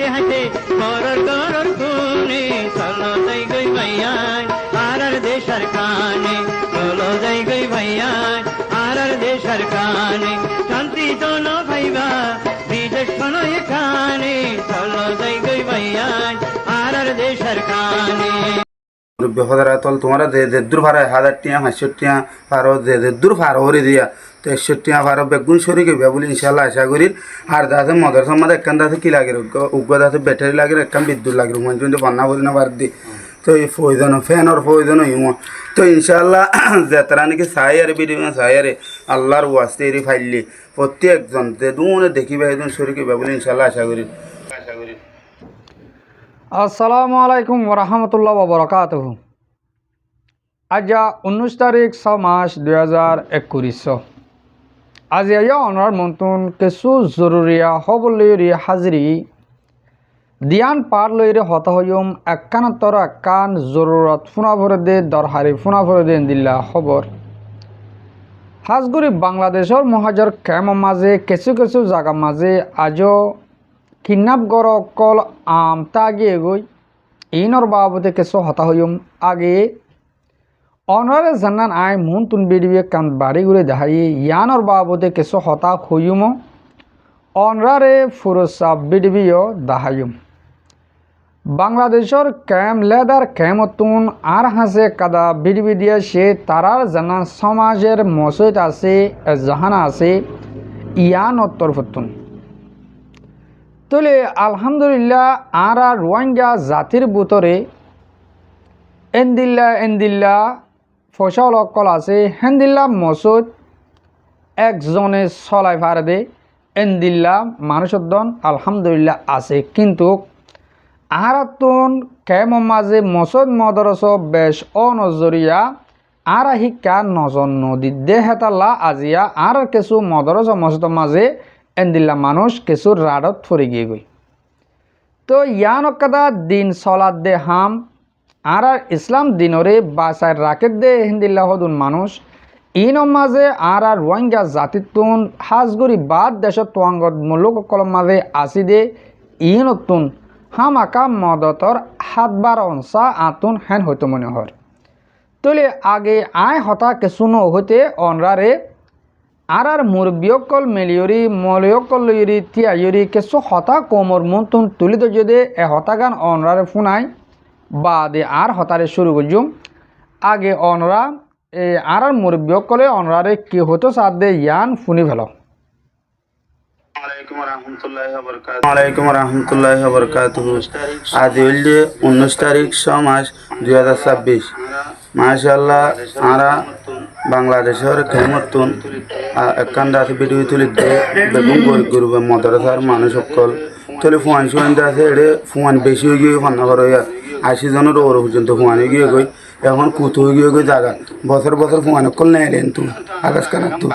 হাসে হাসে করর করর খুনে চলো যাই গই ভাইয়ান আর দেশার কানে চলো যাই গই ভাইয়ান আর দেশার কানে শান্তি জন ভাইবা বিদেশ শোনো এখানে চলো যাই গই ভাইয়ান আর দেশার কানে হদারাতল তোমরা যে দূর ভাড়া 1000 টিয়া 500 টিয়া পারো যে দূর ভাড়া হরে দিয়া তো 100 টিয়া পারো বেগুন সরি গেবে বলে ইনশাআল্লাহ আশা করি আর দাদা মাদ্রাসা মধ্যে একখান দাদা কি লাগে উগ্র দাদা ব্যাটারি লাগে একখান বিদ্যুৎ লাগে মানে বান্না বলি না বার দি তো এই প্রয়োজন ফ্যানের প্রয়োজন ইমো তো ইনশাআল্লাহ যাত্রা নাকি সাইয়ারে বিডিও সাইয়ারে আল্লাহর ওয়াস্তে এরি ফাইলি প্রত্যেকজন যে দুনে দেখিবে একজন সরি গেবে বলে ইনশাআল্লাহ আশা করি আসসালামু আলাইকুম ওরহমতুল্লাহ ওবরাকাতুহ। আজ 19 তারিখ 6 মাস 2021 আজ অনার মন্তন কিছু জরুরিয়া হবলি হাজিরি দিয়ান পার লইরে হতা হইম একানত্তর একান জরুরত ফুনাভরে দে দরহারি ফুনাভরে দে দিল্লা খবর হাজগুড়ি বাংলাদেশের মহাজর ক্যাম মাঝে কিছু কিছু জায়গা মাঝে আজও কিডন্যাপ গড় অকল আমতা আগিয়ে গই ইনর বাবদে কিছু হতা হইম আগে অনরে জানান আই মন তুন বেডিয়ে কান বাড়ি ঘুরে দেখাই ইয়ানর বাবদে কিছু হতা হইম অনরারে ফুরসা বিডিবিও দেখাইম বাংলাদেশের ক্যাম লেদার ক্যামতুন আর হাসে কাদা বিডিবি দিয়ে সে তারার জানান সমাজের মসজিদ আছে জাহানা আছে ইয়ান উত্তর ফুতুন তলে আলহামদুলিল্লাহ আরা রোহিঙ্গা জাতির বুতরে এন্দিল্লা ফসল অকল আছে হেন্দিল্লা মসুদ একজনে চলাই ফারে দে এন্দিল্লা মানুষের দন আলহামদুলিল্লাহ আছে কিন্তু আরাতুন কেম মাঝে মসুদ মদরস বেশ অনজরিয়া আর শিক্ষা নজন নদী দেহেতাল্লা আজিয়া আর কিছু মদরস মসজিদ মাঝে এন্দিল্লা মানুষ কিছু রাডত ফরি গিয়ে গই তো ইয়ানকাদা দিন সলাদ দে হাম আর ইসলাম দিনরে বাসায় রাকেট দে হিন্দিল্লা হদুন মানুষ ইন মাঝে আর রোহিঙ্গা জাতিতুন হাজগুড়ি বাদ দেশত তোয়াঙ্গত মুলুক মাঝে আসি দে ইনতুন হাম আকা মদতর হাতবার অনসা আতুন হেন হইতো মনে হয় তলে আগে আয় হতা কিছু হইতে অনরারে আর মুরব্বিয়কল মেলিয়রি মলয়কল লইরি তিয়ায়রি কিছু হতা কোমর মন্তুন তুলিত যদি এ হতাগান অনরারে ফুনাই বা দে আর হতারে শুরু করজুম আগে অনরা আর মুরব্বিয়কলে অনরারে কি হতো সাথ দে ইয়ান ফুনি ফেল। ওয়ালাইকুম রহমতুল্লাহি ওয়া বারাকাতুহু। আজ হইলে 19 তারিখ 6 মাস 2026 মাশাআল্লাহ আরা বাংলাদেশের খেমতুন একখান আছে ভিডিও তুলি বেগুন গরু মাদ্রাসার মানুষ সকল তলে ফুয়ান সুয়ান আছে এড়ে ফুয়ান বেশি হয়ে গিয়ে ফান্না করে 80 জনের ওর পর্যন্ত ফুয়ান হয়ে গিয়ে গই এখন কুত হয়ে গিয়ে গই জায়গা বছর বছর ফুয়ান সকল নেলেন তো আকাশ কানাত তো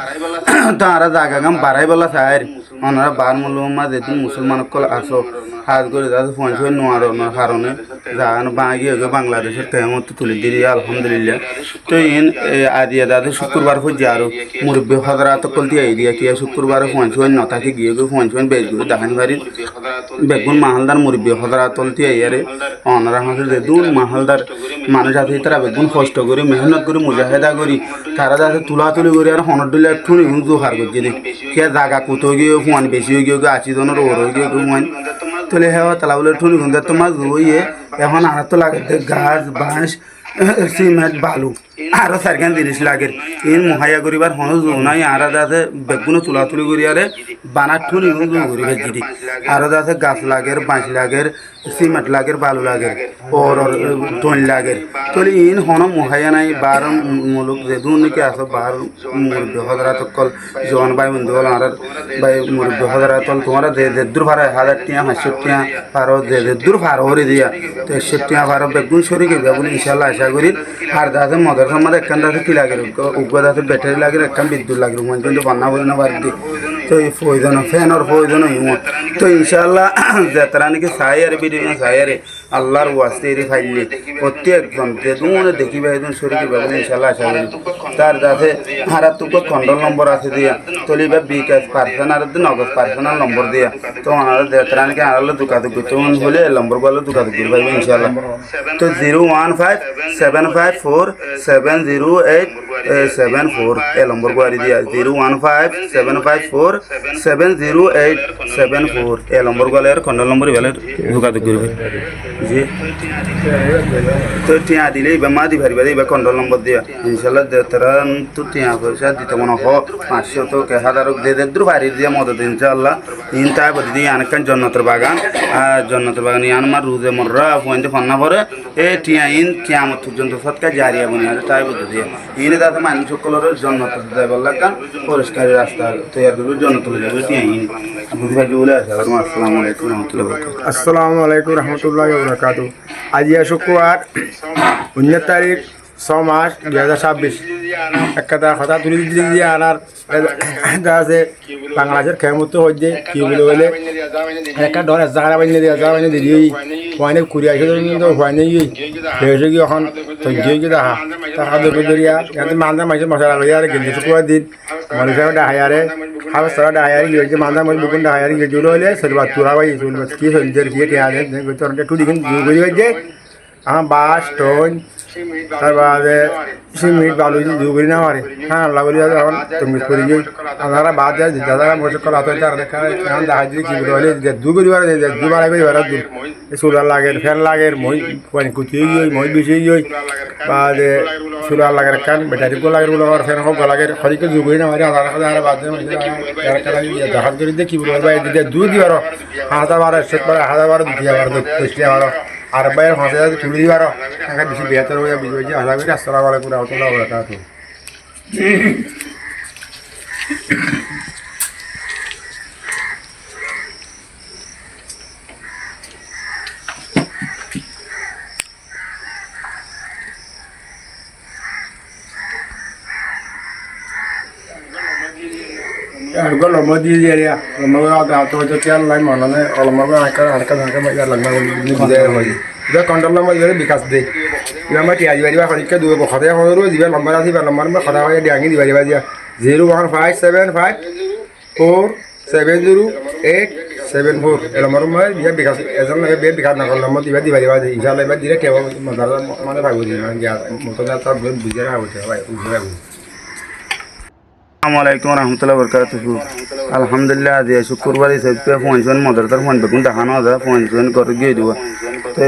তারা জায়গা কাম বাড়াই বেলা চায় ওনারা বার মূল্যমা যেদিন মুসলমান সকল আসো হাত করে তাদের ফোন সই নোয়ার কারণে যান বাঁগিয়ে বাংলাদেশের কেমত তুলে দিয়ে আলহামদুলিল্লাহ তো ইন আদিয়া দাদা শুক্রবার খুঁজছে আরো মুরব্বী হজরাত কল দিয়ে দিয়া কি শুক্রবারে ফোন সই নতাকে গিয়ে ফোন সই বেশ গিয়ে দেখানি বাড়ির বেগুন মাহালদার মুরব্বী হজরাত দিয়ে ইয়ারে ওনারা হাসে যে দুন মাহালদার মানুষ আছে তারা বেগুন কষ্ট করে মেহনত করে মুজাহেদা করি তারা যাতে তুলাতুলি করে আর হনর দিলে একটু জোহার করছে রে কে জায়গা কোথাও গিয়ে ফোন বেশি হয়ে গিয়ে 80 জনের ওর হয়ে গিয়ে ফোন তোলে হেওয়া তালা বলে ঠুনি গুন্দা তোমার জুইয়ে এখন আর তো লাগে গাছ বাঁশ সিমেন্ট বালু আরো চারখান জিনিস লাগে ইন মহাইয়া করিবার হনজ নাই আর যাতে বেগুনো তুলাতুলি করি আরে বানার ঠুনি করি ভেজি আরো যাতে গাছ লাগের বাঁশ লাগের সিমেন্ট লাগের বালু লাগের ওর টন লাগের তোলে ইন হন মহাইয়া নাই বার মুলুক যে দুনিকে আসো বার মুরব্বী হজরাত কল জোয়ান ভাই বন্ধু হল আর ভাই মুরব্বী হজরাত তোমরা যে দূর ভাড়া 1000 টিয়া 500 টিয়া পারো যে দূর ভাড়া হরে দিয়া তো 100 টিয়া পারো বেগুন সরি গেবে বলে ইনশাআল্লাহ আশা করি আর দাদা মাদ্রাসার মধ্যে একখান দাদা কি লাগে উগ্র দাদা ব্যাটারি লাগে একখান বিদ্যুৎ লাগে মানে বান্না বলি না বার দি তো এই প্রয়োজন ফ্যানের প্রয়োজন হইব তো ইনশাআল্লাহ যাত্রা নাকি সাইয়ারে ভিডিও সাইয়ারে আল্লাহর ওয়াস্তে এর ফাইলে প্রত্যেকজন যে দুমনে দেখিবে একজন শরীরে বাবু ইনশাআল্লাহ আশা করি তার কাছে হারাতুক কন্ট্রোল নম্বর আছে দিয়া তলিবা বিকাশ পার্সোনাল নগদ পার্সোনাল নম্বর দিয়া তো ওনারা যাত্রা নাকি আনালে দোকানে করতে হলে নম্বর গুলো দোকানে করতে পারবে ইনশাআল্লাহ তো 015-754-708-74 এই নম্বর গুলো দিয়া 015-754-708-74 এই নম্বর গুলো এর কন্ট্রোল নম্বর বেলে দোকানে করবে জি তো টিয়া দিলে এবার মা দি ভারিবা এবার কন্ট্রোল নম্বর দিয়া ইনশাল্লাহ তারা তো টিয়া পয়সা দিতে মনে হ 500 তো 1000 দিয়ে দূর বাড়ি দিয়ে মদত ইনশাল্লাহ ইন তাই বলি দিয়ে অনেকক্ষণ জন্নতের বাগান আর জন্নতের বাগান ইয়ান আমার রুজে মররা পয়েন্টে ফন্না পরে এ টিয়া ইন কিয়ামত পর্যন্ত সৎকার জারিয়া বনি আর তাই বলতে দিয়ে ইনে তাতে মানুষ সকলের জন্নত যাইবার লাগান পরিষ্কার রাস্তা তৈরি করবে জন্নত যাবে টিয়া ইন বুঝতে পারছি বলে আসে আসসালামু আলাইকুম রহমতুল্লাহ আসসালামু আলাইকুম রহমতুল্লাহ বরকাত আজি শুক্রবার 19 তারিখ 6 মাস 2026 একটা কথা তুলে দিতে দিয়ে আনার আছে বাংলাদেশের খেমত হচ্ছে কি বলে বলে একটা ডর জায়গা বানিয়ে দেওয়া যা বানিয়ে দিই হয়নি কুড়ি আসে তো হয়নি হয়েছে কি এখন ধৈর্য হয়ে দেখা টাকা দেবে দরিয়া এখানে মান্দা মাসে মশলা লইয়া আর গেলে শুক্রবার দিন মানুষের ডাহায়ারে হাবস তারা ডাহায়ারি গেছে মান্দা মাস বুকুন ডাহায়ারি গেছে হলে সেবা তোরা ভাই কি হয়েছে কি টিয়া একটু দিন বুঝে গেছে আমার বাস টোন তারপরে সিমেন্ট বালু দুগুড়ি না মারে হ্যাঁ আল্লাহ বলি এখন তুমি করে গিয়ে আপনারা বাদ দেয় দাদা বসে করা তো তারা দেখা এখন দেখা দিয়ে কি বলে দুগুড়ি বাড়ে দুবার আগে বাড়া দু সোলার লাগে ফ্যান লাগে মই পানি কুচি গিয়ে মই বেশি গিয়ে বা সোলার লাগে কান ব্যাটারি কো লাগে বলে ফ্যান হোক লাগে খরিকে দুগুড়ি না মারে আলাদা আলাদা বাদ দেয় দেখা করে দিয়ে কি বলবো দুই দিবার হাজার বারো সেট বারো হাজার বারো দুই হাজার পঁচিশ বারো আর বাইরে ফাঁসে যাচ্ছে তুলে দিবার বেশি বেহতর হয়ে বুঝবে যে আশা করি আসসালামু আলাইকুম রহমতুল্লাহ বরকাতুহু Algo lo mau dia dia, lo mau ada atau itu tiang lain mana nih, kalau mau harga bayar lagi mau dia lagi. Dia kontrol nama dia bikas deh. Dia mah tiap hari bah kalau dua buah kaya kalau dulu dia lambar sih, lambar mah kaya dia diangin di bawah dia 01575470874. Lambar mah dia bikas, asal dia bikas nak kalau lambar dia di bawah dia. Insyaallah dia kayak mana bagus dia, dia motornya tak boleh bujar apa sih, baik bujar. আসসালামু আলাইকুম রহমতুল্লাহ বরকাতুহু আলহামদুলিল্লাহ আজ শুক্রবার হিসেবে phone মদরতার phone বেগুন দেখানো যায় phone করে গিয়ে দিব তো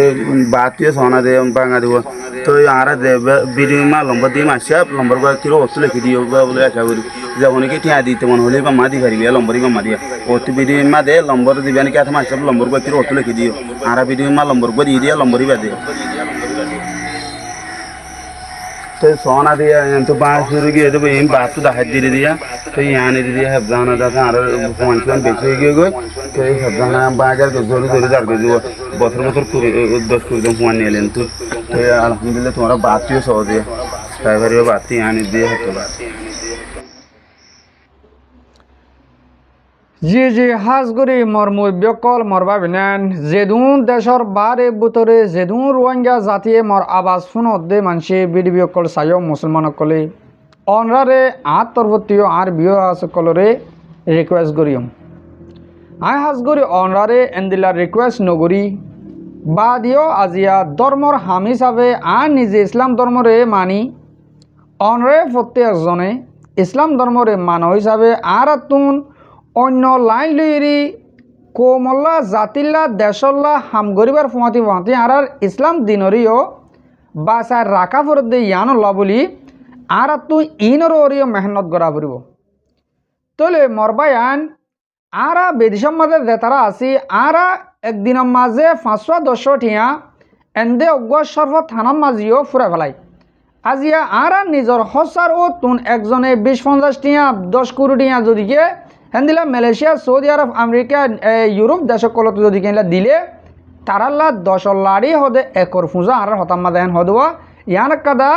বাতিও সোনা দিয়ে ভাঙা দিব তো আর বিডিও মা লম্বা দিয়ে মাসিয়া লম্বর করে কিলো অস্ত্র লিখে দিও বলে আশা করি যখন কি ঠিয়া দিতে মনে হলে বা মা দি পারিবি লম্বরই বা মা দিয়া অতি বিডিও মা দে লম্বর দিবে নাকি এত মাসিয়া লম্বর করে কিলো অস্ত্র লিখে দিও আর বিডিও মা লম্বর করে দিয়ে দিয়া লম্বরই বাদে तो सोना दिया तो बात शुरू की तो ये बात तो दाहत दे दिया तो यहाँ नहीं दिया है जाना जाता है फोन फोन बेचे गए तो ये सब जाना बाजार के जोर जोर जार के जो बतर बतर पूरे 10 पूरे फोन नहीं लें तो अल्हम्दुलिल्लाह तुम्हारा बात ही सो दिया ड्राइवर ये बात यहाँ नहीं दिया है तो बात জি জি হাজগুড়ি মর মুব্যকল মর ভাবিনেন যেদুন দেশর বারে বুতরে যেদুন রোহিঙ্গা জাতিয়ে মর আবাজ শুনদে মানসি বিডিবিয়কল সাইও মুসলমানকলে অনরারে আত্মর্বতীয় আর বিয় সকলরে রিকোয়েস্ট করিম আই হাজগুড়ি অনরারে এন্দিলার রিকোয়েস্ট নগরী বা দিও আজিয়া ধর্মর হাম হিসাবে আর নিজে ইসলাম ধর্মরে মানি অনরে প্রত্যেকজনে ইসলাম ধর্মরে মানব হিসাবে আর তুন অন্য লাইন লইরি কোমল্লা জাতিল্লা দেশল্লা হাম গরিবার ফুমাতি ফুমাতি আর ইসলাম দিনরিও বাসায় রাখা ফরত দিয়ে ইয়ানল্লা বলি আর তুই ইনরিও মেহনত করা ফুরিব তলে মরবায়ান আর বেদিসম মাঝে দেতারা আসি আর একদিনের মাঝে 510 টিয়া এন্দে অজ্ঞ সর্ব থানার মাঝিও ফুরে ফেলাই আজিয়া আর নিজের হসার ও তুন একজনে 20-50 টিয়া 10 কোটি টিয়া যদিকে হেন্দিলা মালয়েশিয়া সৌদি আরব আমেরিকা ইউরোপ দেশকলত যদি কিনলা দিলে তারাল্লা 10 লাড়ি হদে একর ফুঁজা আর হতাম্মা দেন হদওয়া ইয়ান কাদা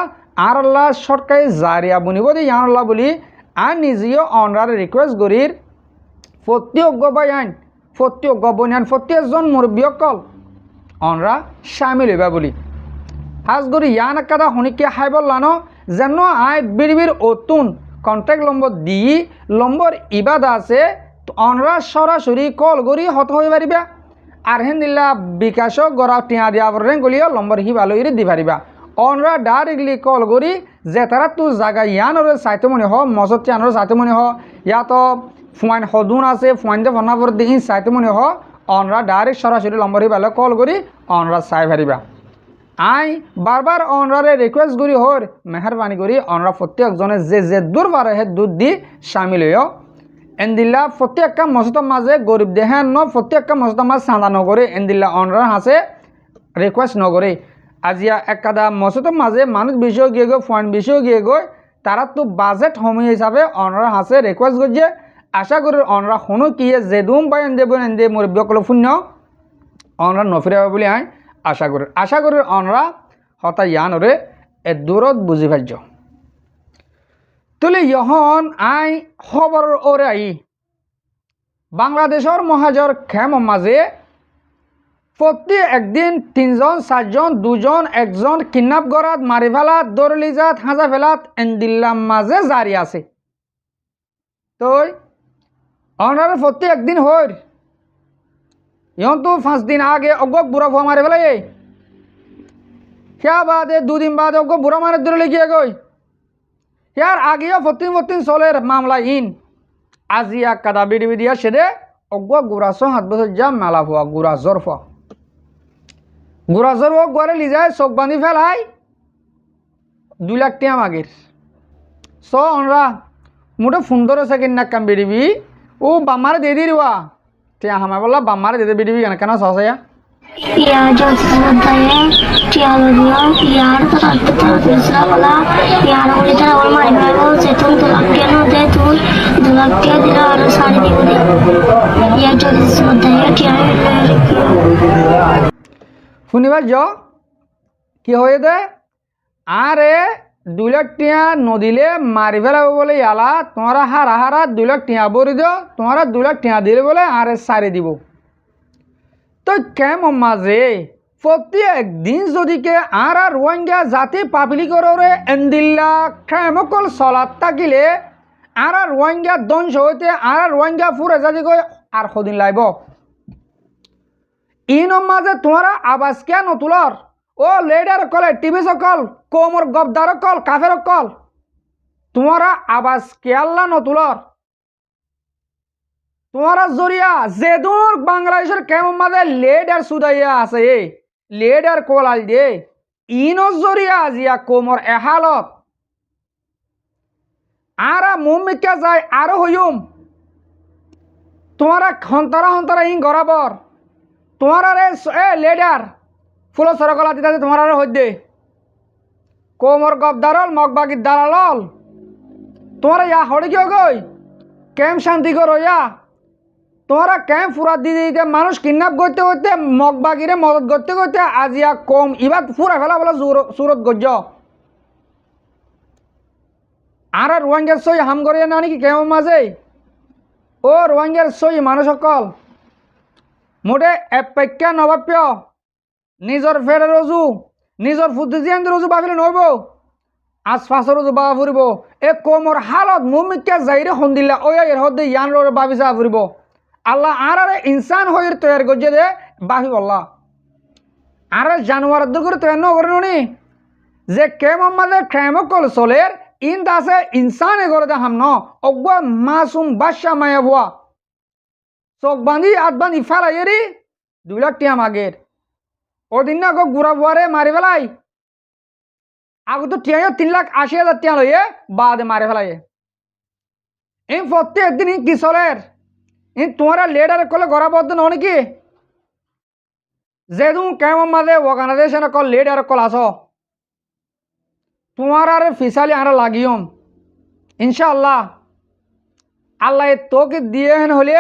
আর আল্লাহ সরকারি জারিয়া বুনিব দে ইয়ান আল্লাহ বলি আর নিজেও অনরার রিকোয়েস্ট করির প্রত্যেক বাইন প্রত্যেক বনিয়ান প্রত্যেকজন মুরব্বী অকল অনরা সামিল হইবা বলি হাজ করি ইয়ান কাদা শুনিকে হাই বললানো যেন আই বিড়বির অতুন কন্ট্যাক্ট নম্বর দি নম্বর ইবাদা আছে অনরা সরাসরি কল করি হত হয়ে পারিবা আর হেন দিল্লা বিকাশ গড়া টিয়া দিয়া বরেন গলিও নম্বর হিবালো ইরে দি পারিবা অনরা ডাইরেক্টলি কল করি যে তারা তো জায়গা ইয়ানরে চাইতে মনে হ মজত টিয়ানরে চাইতে মনে হ ইয়াত ফুয়াইন সদুন আছে ফুয়াইন যে ফনাপর দেখি চাইতে মনে হ অনরা ডাইরেক্ট সরাসরি নম্বর হিবালো কল করি অনরা চাই পারিবা আই বারবার অনরারে রিকোয়েস্ট করি হর মেহরবানি করি অনরা প্রত্যেকজনে যে দূর পারে হে দুধ দি সামিল হইও এন্দিল্লা প্রত্যেকটা মসজিদের মাঝে গরিব দেহেন ন প্রত্যেকটা মসজিদের মাঝে চাঁদা নগরে এন্দিল্লা অনরা হাসে রিকোয়েস্ট নগরে আজিয়া একাদা মসজিদের মাঝে মানুষ বেশিও গিয়ে গই পয়েন্ট বেশিও গিয়ে গই তারা তো বাজেট সময় হিসাবে অনরা হাসে রিকোয়েস্ট করছে আশা করি অনরা শুনো কি যে দুম পাই এনদেব এনদে মুরব্বীসকল শূন্য অনরা নফিরাব বলে আই আশা করি অনরা হতা ইয়ানরে এ দূরত বুঝি পাইছ তুলে ইহন আই খবর ওরে আই বাংলাদেশের মহাজর খেম মাঝে প্রতি একদিন 3 জন 4 জন 2 জন 1 জন কিডন্যাপ করাত মারি ফেলাত দরলি যাত হাজা ফেলাত এন্দিল্লার মাঝে জারি আছে তো অনার প্রতি একদিন হইর ইহন তো 5 দিন আগে অগক বুড়া ফুয়া মারি ফেলাই क्या बात है 2 दिन बाद ओको बुरा मारे दरली गए गई यार आगे फतिन सोलेर मामला इन আজিয়া কাদা বিড়ি বিড়িয়া সেদে অগ্গ গুড়াছো 7 বছর যা মেলা ফুয়া গুড়া জরফ গড়ে লিজায় চোখ বান্ধি ফেলাই 2 লাখ টিয়া মাগের স অনরা মোটে সুন্দর সেকেন্ড না কাম বিড়িবি ও বামারে দিয়ে দিবা টিয়া হামা বললা বামারে দিয়ে বিড়িবি কেন সসায়া यार जो होता है क्या बोलियो यार तो रात को दूसरा वाला यार वो इधर और मारे भाई वो से तुम तो लग के ना दे तू 2 लाख के दिला और सारी दी दे यार जो होता है क्या শুনিবা য কি হয়ে দে আরে 2 লাখ টিয়া নদিলে মারি ফেলাব বলে ইয়ালা তোমরা হারা 2 লাখ টিয়া বরি দিও তোমরা 2 লাখ টিয়া দিলে বলে আরে সারি দিব তো কেম মাঝে প্রতি একদিন যদি কে আর রোহিঙ্গা জাতি পাবলিকর এন্দিল্লা কেমকল চলাত থাকিলে আর রোহিঙ্গা ধ্বংস হইতে আর রোহিঙ্গা ফুরে যাদি গই আর সদিন লাইব ইনম মাঝে তোমরা আবাস কে নতুলর ও লেডার কলে টিভি সকল কোমর গবদার কল কাফের কল তোমরা আবাস কে আল্লাহ নতুলর তোমারা জরিয়া যেদুর বাংলাদেশের কেমন মাঝে লেডার সুদাইয়া আছে লেডার কলাল দে ইনো জরিয়া আজিয়া কোমর এহালত আরা মুমিকা যায় আরো হইম তোমারা হন্তরা ইন গরাবর তোমারা রে এ লেডার ফুলো সরকলা দিতে তোমারা হইদে কোমর গবদারল মগবাগির দালাল তোমারা ইয়া হড়ে কিয় গই কেম শান্তি করো ইয়া তোমরা ক্যাম্প ফুরা দিয়ে দিতে মানুষ কিডন্যাপ করতে করতে মগবাগিরে মদত করতে করতে আজিয়া কম ইবার ফুরা ফেলা বলে সুরত গজ্জ আর রোহিঙ্গার সই হাম করিয়া না নাকি কেমন মাঝে ও রোহিঙ্গার সই মানুষ সকল মোটে এপেক্ষা নবাপ্য নিজের ফেরে রজু নিজের ফুদ্দিজিয়ান রজু ভাবিলে নইব আজ ফাঁসর রজু বাবা ফুরিব এ কমর হালত মুমিকা যাইরে সন্দিল্লা ওই এর হদ্দে ইয়ান রে বাবি যা ফুরিব আল্লাহ আর ইনসান হয়ে তৈরি করছে দে বাহি বল্লা আর জানোয়ার করে তৈরি নগরে নি যে কেমন মাঝে কেমকল চলের ইন দাসে ইনসানে করে দে হাম ন অজ্ঞ মাসুম বাদশা মায়া ভুয়া চোখ বান্ধি আত বান্ধি ফেলাই এরি 2 লাখ টিয়া মাগের ওদিন না গো গুড়া বুয়ারে মারি ফেলাই আগে তো টিয়া 3,80,000 টিয়া লইয়ে বাদে মারি ফেলাই এই প্রত্যেক দিন কি চলের তোমরা লেডার কলে গড়াবদ্ধ ন নাকি যেদু কেমন মাঝে অর্গানাইজেশন কল লেডার কল আস তোমার আর ফিসালি আর লাগিয়ম ইনশাআল্লাহ আল্লাহ তোকে দিয়ে হেন হলে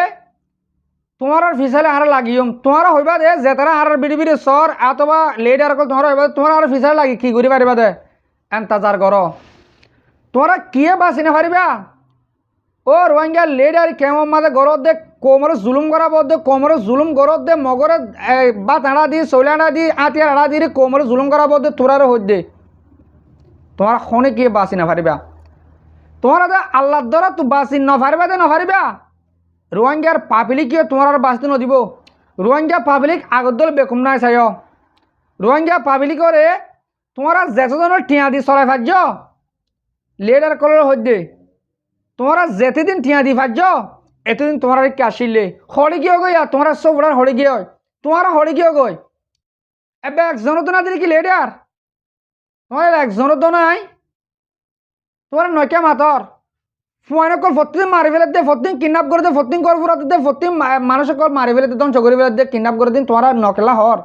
তোমার আর ফিসালি আর লাগিয়ম তোমার হইবা দে যে তারা আর বিড়ি সর অথবা লেডার কল তোমার হইবা তোমার আর ফিসালি লাগি কি করি পারিবা দে এন্তাজার কর তোমরা কিয়ে বাঁচি না পারিবা ও রোহিঙ্গা লেডার কেমন মাঝে গরত দেখ কোমরে জুলুম করা বদ্ধ কোমরে জুলুম গরত দে মগরে বা তাড়া দি চৈলানা দি আতিয়ার আড়া দি কোমরে জুলুম করা বদ্ধ তোরারে হইত দে তোমার খনে কি বাঁচি না পারিবা তোমার আল্লাহর দ্বারা তো বাঁচি ন পারিবা দে ন পারিবা রোহিঙ্গার পাবলিকে তোমার আর বাঁচতে নদিব রোহিঙ্গা পাবলিক আগত দল বেকুম নাই চাই রোহিঙ্গা পাবলিকরে তোমার যেতজনের টিয়া দি চলাই ভাজ্য লিডার কলের হইতে তোমরা যেতেদিন টিয়া দি ভাজ্য এতদিন তোমার কি আসিলে হরে গিয়ে গই আর তোমরা সব ওরা হরে গিয়ে তোমার হরে গিয়ে গই এবার একজনও তো না দিলে কি লিডার তোমার একজনও তো নাই তোমার নয়কা মাতর ফুয়াইন কল ফতিন মারি ফেলে দে ফতিন কিডন্যাপ করে দে ফতিন কর ফুরা দে ফতিন মানুষ কল মারি ফেলে দে ধ্বংস করে ফেলে দে কিডন্যাপ করে দিন তোমার নকেলা হর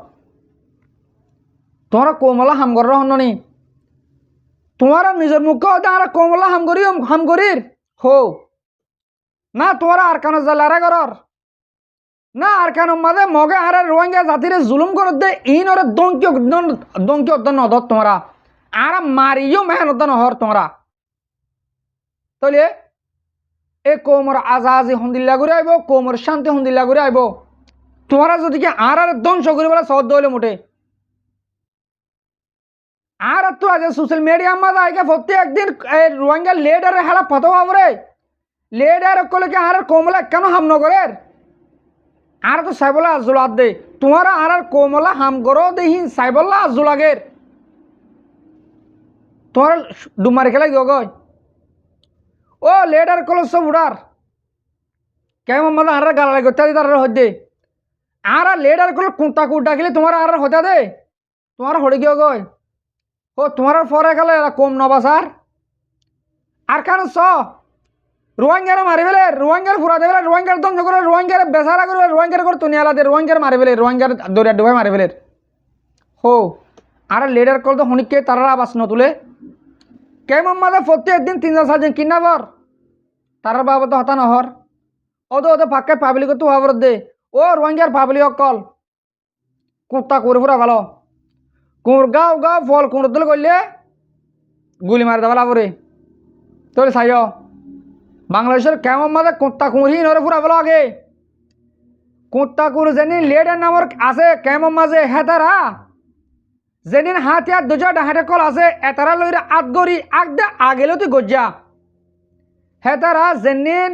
তোমার কোমলা হামগর হননি তোমার নিজের মুখ আর কোমলা হামগরির হো না তোমার আর কেন জালারা করর না আর কেন মাঝে মগে আর রোহিঙ্গা জাতিরে জুলুম করে দে ইন ওরে দঙ্কি অদ্দন নদত তোমরা আর মারিও মেহনত নহর তোমরা তাহলে এ কোমর আজাজি হন্দিল্লা করে আইব কোমর শান্তি হন্দিল্লা করে আইব তোমরা যদি কি আর ধ্বংস করে বলে সহ্য হইলে মোটে আর তো আজ সোশ্যাল মিডিয়া মাঝে আইকে প্রতি একদিন রোহিঙ্গা লেডারে হেলা ফটো পাবরে লেডার কলে আর কোমলা কেন হাম নগরের আর তো সাইবলা আজুলাত দে তোমার আর কোমলা হাম করো দেহিন সাইবল্লা আজুলাগের তোমার ডুমারি খেলা গয় ও লেডার কলে সব উড়ার কেমন মানে আর গালা করতে তার হদ্দে আর লেডার কলে কুঁটা কুটা খেলে তোমার আর হতা দে তোমার হড়ে গিয়ে গয় ও তোমার পরে গেলে কম নবাসার আর কেন স রোহিঙ্গারে মারি ফেলে রোহিঙ্গার ফুরা দেবে রোহিঙ্গার ধ্বংস করে রোহিঙ্গার বেসারা করবে রোহিঙ্গার করে তুনিয়ালা দে রোহিঙ্গার মারি ফেলে রোহিঙ্গার দরিয়া ডুবাই মারি ফেলে হো আর লেডার কল তো হনিককে তারা আবাস নতুলে কেমন মাঝে প্রত্যেক দিন 3-4 কিডন্যাপার তার বাবদ হতা নহর ওদের ফাঁকে পাবলিক তো হবর দে ও রোহিঙ্গার পাবলিক কল কুত্তা করে ফুরা ভালো কুঁড় গাও গাও ফল কুঁড় দিল করলে গুলি মারি দেওয়া লাভরে তোর চাই বাংলাদেশের কেমন মাঝে কুত্তা কুঁড়ি নরে ফুরা ভালো আগে কুত্তা কুঁড় যেদিন লেডার নামর আছে কেমন মাঝে হেতারা যেদিন হাতিয়ার দুজা ডাহাটে কল আছে এতারা লইরে আতগরি আগদে আগেলে তুই গজ্জা হেতারা যেদিন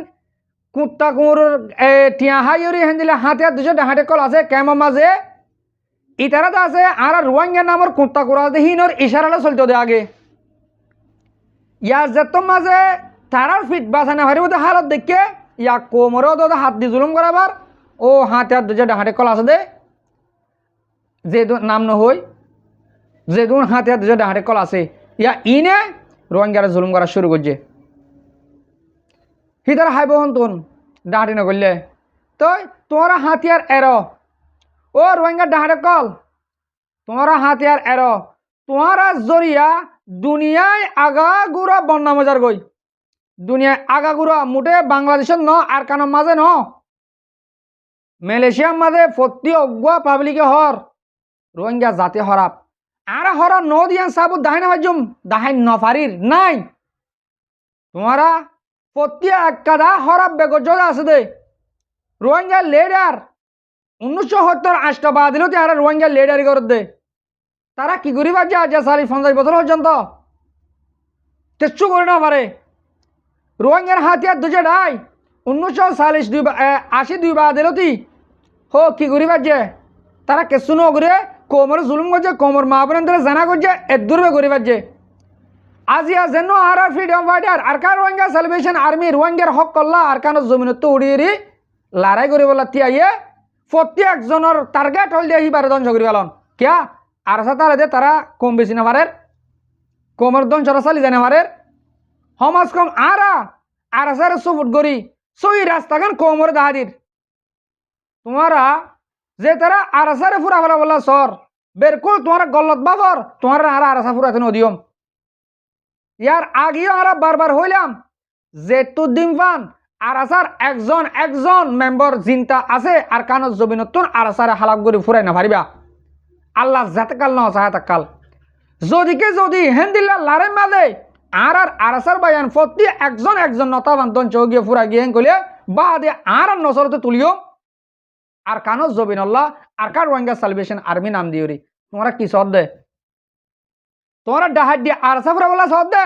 কুত্তা কুঁড় টিয়া হাইরি হেন্দিলে হাতিয়ার দুজা ডাহাটে কল আছে কেমন মাঝে ইতারাতে আছে আর রোহিঙ্গা নামর কুত্তা কুড়া হিনর ইশারাটা চলতে দে আগে ইয়ার যেত মাঝে তারার ফিট বাঁচানো হারিব হালত দেখে ইয়া কোমরও তো হাত দি জুলুম করাবার ও হাতে হাত যে ডাহাটে কল আছে দে যে নাম নহই যে দুন হাতে হাত যে ডাহাটে কল আছে ইয়া ইনে রোহিঙ্গারা জুলুম করা শুরু করছে হিতার হাইব হন তুন ডাহাটি নগরলে তো তোমার হাতিয়ার এর ও রোহিঙ্গা ডাহাটে কল তোমার হাতিয়ার এর তোমার জরিয়া দুনিয়ায় আগা গুড়া বন্যা মজার গই দুনিয়ায় আগা গুড়া মুঠে বাংলাদেশের ন আর কানো মাঝে ন মালয়েশিয়ার মাঝে প্রতি অগুয়া পাবলিকে হর রোহিঙ্গা জাতি হরাপ আর হরা ন দিয়া সাবু দাহাই না বাজুম দাহাই নফারির নাই তোমারা প্রতি একাদা হরাপ বেগজ আছে দে রোহিঙ্গা লেডার 1970 আষ্টবা দিল আর রোহিঙ্গা লেডারি করে দে তারা কি করিবার যে আজ 40-50 বছর পর্যন্ত তেচ্ছু করে না পারে রোহিঙ্গার হাতিয়ার দুজে ডাই 1982 বা দিলতি হো কি করিবার যে তারা কেসু নগরে কোমর জুলুম করছে কোমর মা বোনের জানা করছে এদুরবে করিবার যে আজিয়া যেন আর ফ্রিডম ফাইটার আর কার রোহিঙ্গা সেলিব্রেশন আর্মি রোহিঙ্গার হক করলা আর কান জমিনত উড়িয়ে লড়াই করে বলা তিয়াইয়ে প্রতি একজনের টার্গেট হল দিয়ে হিবারে ধ্বংস করি পেলাম কিয়া আর তারা দে তারা কম বেশি না পারে কোমর ধ্বংস চালি যায় না পারে সমাজ কম আর সারে সুফুট করি সই রাস্তাখান কোমর দাহাদির তোমারা যে তারা আর সারে ফুরা ফেলা বলা সর বেরকুল তোমার গলত বাবর তোমার আর আরাসা ফুরাতে নদিয়ম ইয়ার আগেও আর বারবার হইলাম যে তু দিমফান আর আসার একজন মেম্বার জিনতা আছে আর কানত জমিনতুন আর আসারে হালাক করে ফুরাই না পারিবা আল্লাহ জাতকাল না সাহাতাকাল যদি হেন্দিল্লা লারে মাদে আর আসার বায়ান প্রতি একজন নতাবান্তন চৌগিয়ে ফুরা গিয়ে কইলে বাদে আর নজরতে তুলিও আর কানো জবিনাল্লাহ আর কার রোহিঙ্গা সালভেশন আর্মি নাম দিওরি তোমরা কি সদ দে তোমরা ডাহাত দিয়ে আর সাফরা বলা সদ দে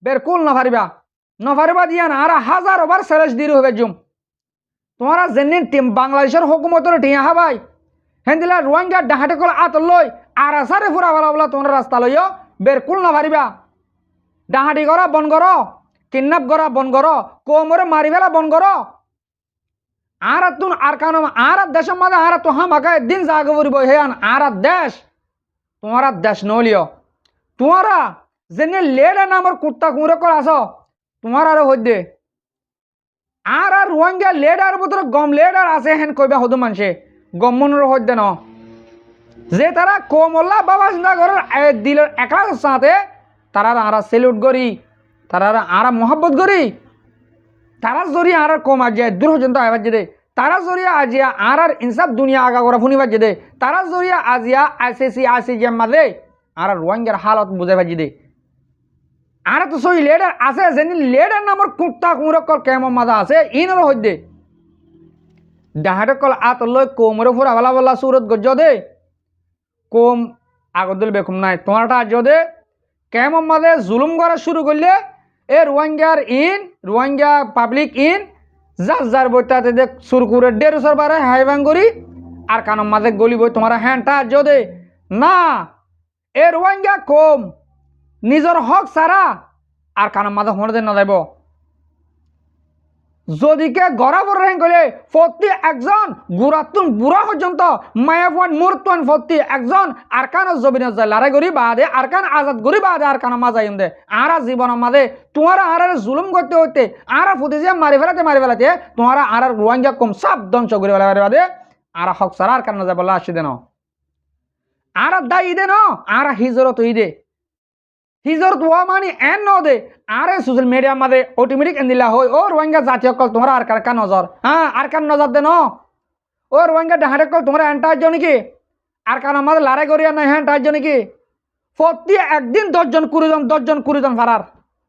বেরকুল নফারিবা দিয়া না আর হাজার ওভার সেলেস দিয়ে হবে জুম তোমরা জেনে টিম বাংলাদেশের হুকুমতের টিয়া হাবাই হেন্দিলা রোহিঙ্গা ডাহাটে কল আত লই আর আসারে ফুরা বলা বলা তোমরা রাস্তা লইও বেরকুল নফারিবা ডাহাটি করা বন করো কিডন্যাপ করা বন করো কোমরে মারি ফেলা বন করো আর তুন আর কানো আর দেশের মাঝে আর তো হামাকায় দিন জাগে পড়ব হেয়ান আর দেশ তোমার দেশ নলিও তোমারা যেনে লেডা নামর কুত্তা কুঁড়ে কর আস তোমার আরো হইদে আর রোহিঙ্গা লেডার ভিতরে গম লেডার আছে হেন কইবা হদু মানুষে গমনের হইদে ন যে তারা কোমল্লা বাবা চিন্তা করার দিলের একলাসের সাথে তারা আরা সেলুট করি তারা আরা মোহাব্বত করি তারা জরিয়া আর কম আজিয়া দূর পর্যন্ত আইবার দে তারা জরিয়া আজিয়া আর ইনসাফ দুনিয়া আগা করা ফুনিবার দে তারা জরিয়া আজিয়া আইসিসি আইসিজিএম মাদে আর রোহিঙ্গার হালত বুঝাই বাজি দে আর তো সই লেডার আছে যেন লেডার নামর কুত্তা কুমরকল কেমন মাদা আছে ইনর হইদে ডাহাটকল আত লই কোমরে ফুরা বলা বলা সুরত গজ্জ দে কম আগদল বেকুম নাই তোমারটা আজ দে কেমন মাদে জুলুম করা শুরু করলে এ রোহিঙ্গা পাবলিক ইন যার বইটাতে দেখ শুরু করে 150 বারে হাইভাং করি আর কানম মাঝে গলি বই তোমার হ্যান্ডটা যদি না এ রোহিঙ্গা কম নিজের হক সারা আর কানম মাঝে হতে না যাইব যদিকে গড়া বড় রেং গলে প্রতি একজন গুড়াতুন বুড়া পর্যন্ত মায়াফান মুরতুন প্রতি একজন আর কান জবিন লড়াই করি বাদে আর কান আজাদ করি বাদে আর কান মাজাইম দে আর জীবন মাঝে তোমার আর জুলুম করতে হইতে আর ফুটি যে মারি ফেলাতে তোমার আর রোহিঙ্গা কম সব ধ্বংস করে ফেলা বাদে আর হক সারা আর কান না যাবলা আসি দেন আর দায়ী দে ন আর হিজরত হই দে হিজরত হওয়া মানে এন ন দে আরে সোশ্যাল মিডিয়া মাঝে অটোমেটিক এন্দিলা হয় ও রোহিঙ্গা জাতি অকল তোমার আর কার নজর হ্যাঁ আর কার নজর দে ন ও রোহিঙ্গা ডাহাটে কল তোমার এনটা আজ নাকি আর কার আমাদের লড়াই করিয়া নাই হ্যাঁ আজ নাকি প্রতি একদিন 10 কুড়িজন ফারার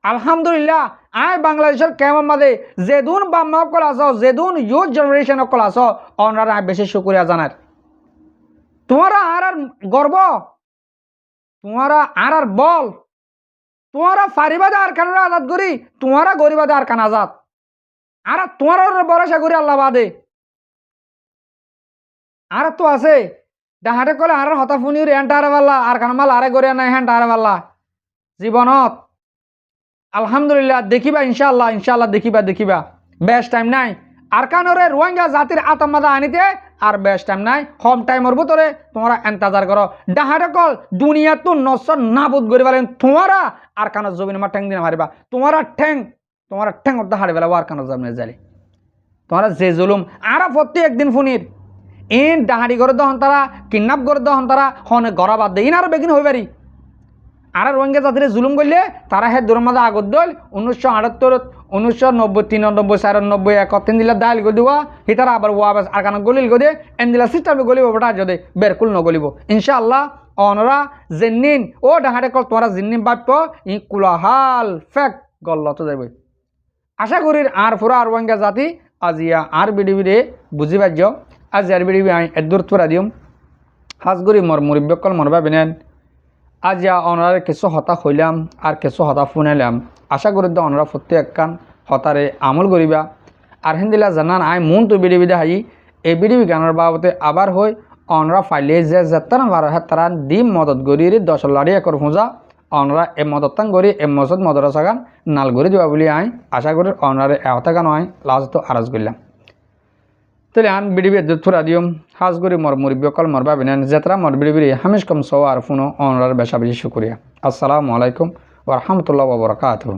আলহামদুলিল্লাহ আয় বাংলাদেশের কেমন মাঝে যেদুন বাম্মা অকল আস যেদুন ইউথ জেনারেশন অকল আস ওনারা বেশি শুক্রিয়া জানার তোমারা আর গর্ব তোমারা আর বল তোমারা ফারিবাদে আর কানারা আজাদ করি তোমারা গরিবাদে আর কান আজাদ আর তোমার ভরসা করি আল্লাহ বাদে আর তো আছে ডাহাটে কলে আর হতাফুনি এন্টা আরে পাল্লা আর কানমাল আরে গড়িয়া নাই হ্যান্টা আরে পাল্লা জীবনত আলহামদুলিল্লাহ দেখিবা ইনশাআল্লাহ দেখিবা বেস্ট টাইম নাই আর কানরে রোহিঙ্গা জাতির আতমাদা আনিতে আর বেস্ট টাইম নাই কম টাইমের ভিতরে তোমরা এন্তাজার করো ডাহাটে কল দুনিয়া তো নসর নাবুদ করে বলেন তোমরা আর কানের জমিন আমার ঠ্যাং দিন মারিবা তোমারা ঠ্যাং ওটা হারে বেলা আর কানের জমিনে যালি তোমরা যে জুলুম আর প্রতি একদিন ফুনির ইন ডাহাড়ি করে দহন তারা কিডন্যাপ করে দহন তারা হনে গড়া বাদ দেয় ইন আর বেগিন হয়ে পারি আর রোহিঙ্গা জাতির জুলুম করলে তারা হে দূরের মাঝে আগত দল 1978 1990 93 94 91 দিলা দাইল গো দিবা হিতারা আবার ওয়াবাস আর কান গলিল গো দে এন দিলা সিস্টেম গলিব বটা যদি বেরকুল ন গলিব ইনশাআল্লাহ অনরা জেনিন ও ডাহাটে কল তোমরা জিন্নিন বাপ্য ই কুলাহাল ফেক গল্লত যাইব আশা করি আর পুরা রোহিঙ্গা জাতি আজিয়া আর বিডিবিরে বুঝি পাইজ আজ আর বিডিবি আই এদুর তোরা দিম হাজগুড়ি মর মুরিব্যকল মরবা বেনেন আজ অনার কিছু হতা হইলাম আর কিছু হতা শুনাইলাম আশা করি অনারা প্রত্যেক কান হতারে আমল করিবা আর হিন্দিলা জানান আই মন তো বিডিবিদে হাই এই বিডিবি গানের বাবদে আবার হই অনরা ফাইলে যে যেতান ভার তারা দিম মদত গড়ি 10 লাড়ি একর খুঁজা অনরা এ মদতান গড়ি এ মসদ মদরসা গান নাল গড়ি দিবা বলি আই আশা করি অনারে এহতা গান আই লাস্ট তো আরাজ করলাম তাহলে আন বিডিবি থুরা দিম হাজ করি মর মুরিব্যকল মরবা বিনেন যেতরা মর বিডিবি হামিশ কম সও আর ফুনো অনরার বেশা বেশি শুক্রিয়া আসসালামু আলাইকুম ওয়া রাহমাতুল্লাহি ওয়া বারাকাতুহু।